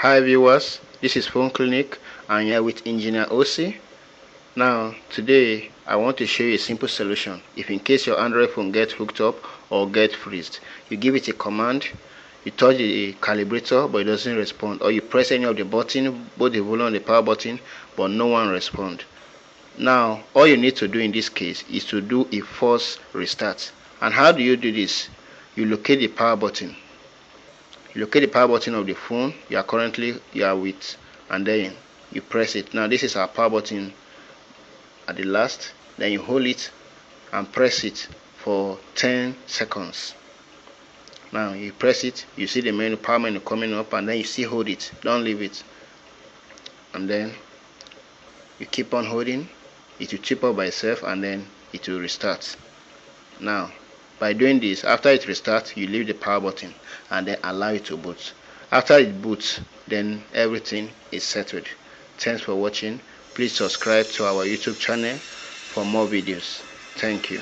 Hi viewers, this is Phone Clinic and you're with Engineer OC. Now today I want to show you a simple solution. If in case your Android phone gets hooked up or get freezed, you give it a command, you touch the calibrator but it doesn't respond, or you press any of the button, both the volume and the power button, but no one responds. Now all you need to do in this case is to do a force restart. And how do you do this? You locate the power button. You locate the power button of the phone you are with, and then you press it. Now this is our power button at the last. Then you hold it and press it for 10 seconds. Now you press it, you see the power menu coming up, and then you still hold it, don't leave it, and then you keep on holding. It will chip up by itself and then it will restart. Now by doing this, after it restarts, you leave the power button and then allow it to boot. After it boots, then everything is settled. Thanks for watching. Please subscribe to our YouTube channel for more videos. Thank you.